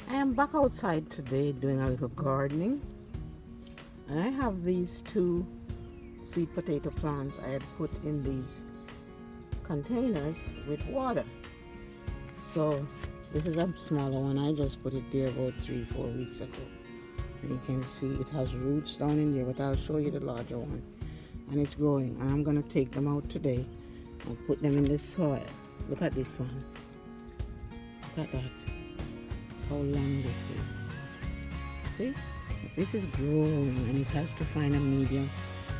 I am back outside today doing a little gardening, and I have these two sweet potato plants I had put in these containers with water. So this is a smaller one. I just put it there about 3-4 weeks ago, and you can see it has roots down in there, but I'll show you the larger one, and it's growing, and I'm going to take them out today and put them in the soil. Look at this one. Look at that, how long this is. See, this is growing, and it has to find a medium.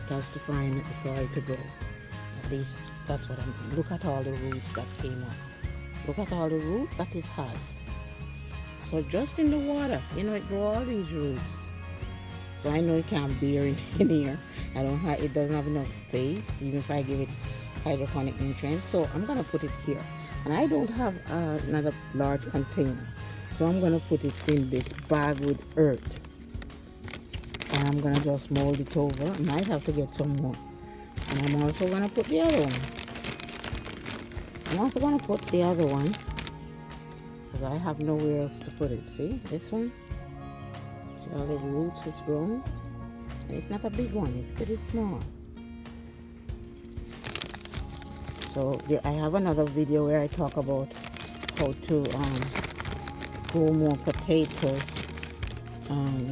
It has to find the soil to grow. At least that's what I'm doing. Look at all the roots that came up. Look at all the roots that it has. So just in the water, it grow all these roots. So I know it can't bear in here. It doesn't have enough space, even if I give it hydroponic nutrients. So I'm gonna put it here. And I don't have another large container. So I'm gonna put it in this bag with earth. And I'm gonna just mold it over. I might have to get some more. And I'm also gonna put the other one. Because I have nowhere else to put it. See this one? See all the roots it's grown? And it's not a big one, it's pretty small. So I have another video where I talk about how to grow more potatoes,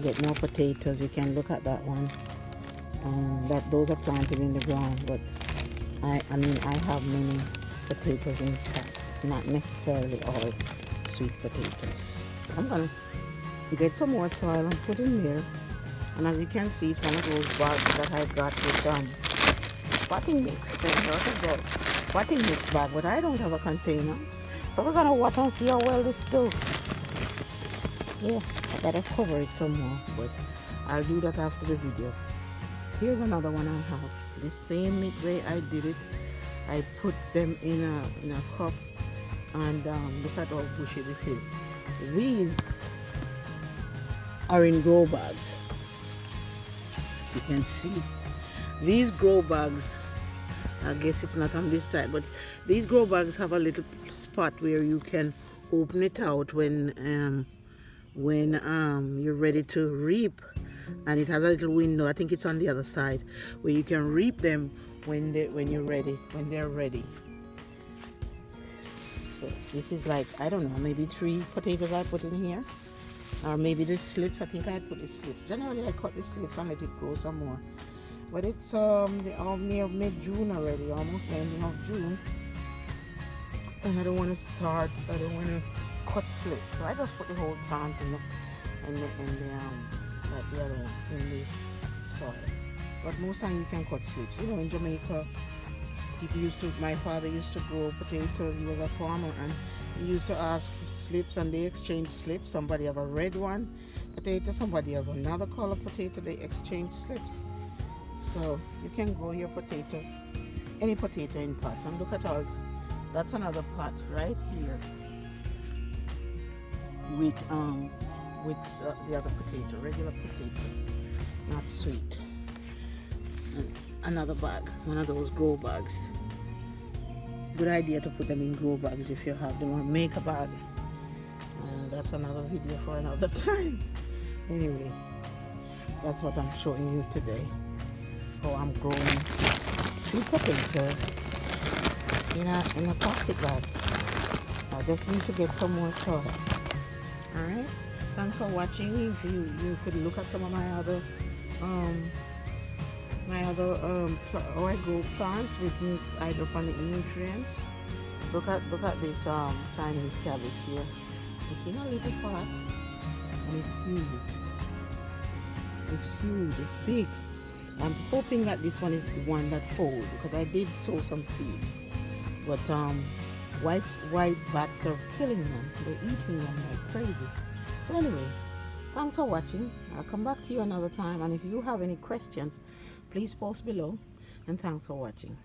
get more potatoes. You can look at that one. Those are planted in the ground, but I have many potatoes in packs, not necessarily all sweet potatoes. So I'm gonna get some more soil and put in there. And as you can see, it's one of those bags that I got with potting mix. Potting mix bag, but I don't have a container. So we're gonna watch and see how well this does. Yeah, I gotta cover it some more, but I'll do that after the video. Here's another one I have. The same way I did it. I put them in a cup, and look at how bushy this is. These are in grow bags. You can see these grow bags. I guess it's not on this side, but these grow bags have a little spot where you can open it out when you're ready to reap, and it has a little window. I think it's on the other side where you can reap them when they're ready. So this is like, I don't know, maybe 3 potatoes I put in here, or maybe the slips. I think I put the slips. Generally I cut the slips and let it grow some more. But it's near mid-June already, almost the ending of June, and I don't want to cut slips. So I just put the whole plant in the other one in the soil. But most times you can cut slips. In Jamaica, my father used to grow potatoes. He was a farmer, and he used to ask for slips, and they exchanged slips. Somebody have a red one potato, somebody have another color potato. They exchange slips. So you can grow your potatoes, any potato in pots. And look at all, that's another pot right here with the other potato, regular potato, not sweet. And another bag, one of those grow bags. Good idea to put them in grow bags if you have them, or make a bag. That's another video for another time. Anyway, that's what I'm showing you today. How I'm growing sweet potatoes in a plastic bag. I just need to get some more soil. Alright, thanks for watching. If you could look at some of my other how I grow plants with hydroponic nutrients. Look at this Chinese cabbage here. It's in a little pot, and it's huge. It's huge. It's big. I'm hoping that this one is the one that folds, because I did sow some seeds, but white bats are killing them. They're eating them like crazy. So anyway, thanks for watching. I'll come back to you another time, and if you have any questions, please post below, and thanks for watching.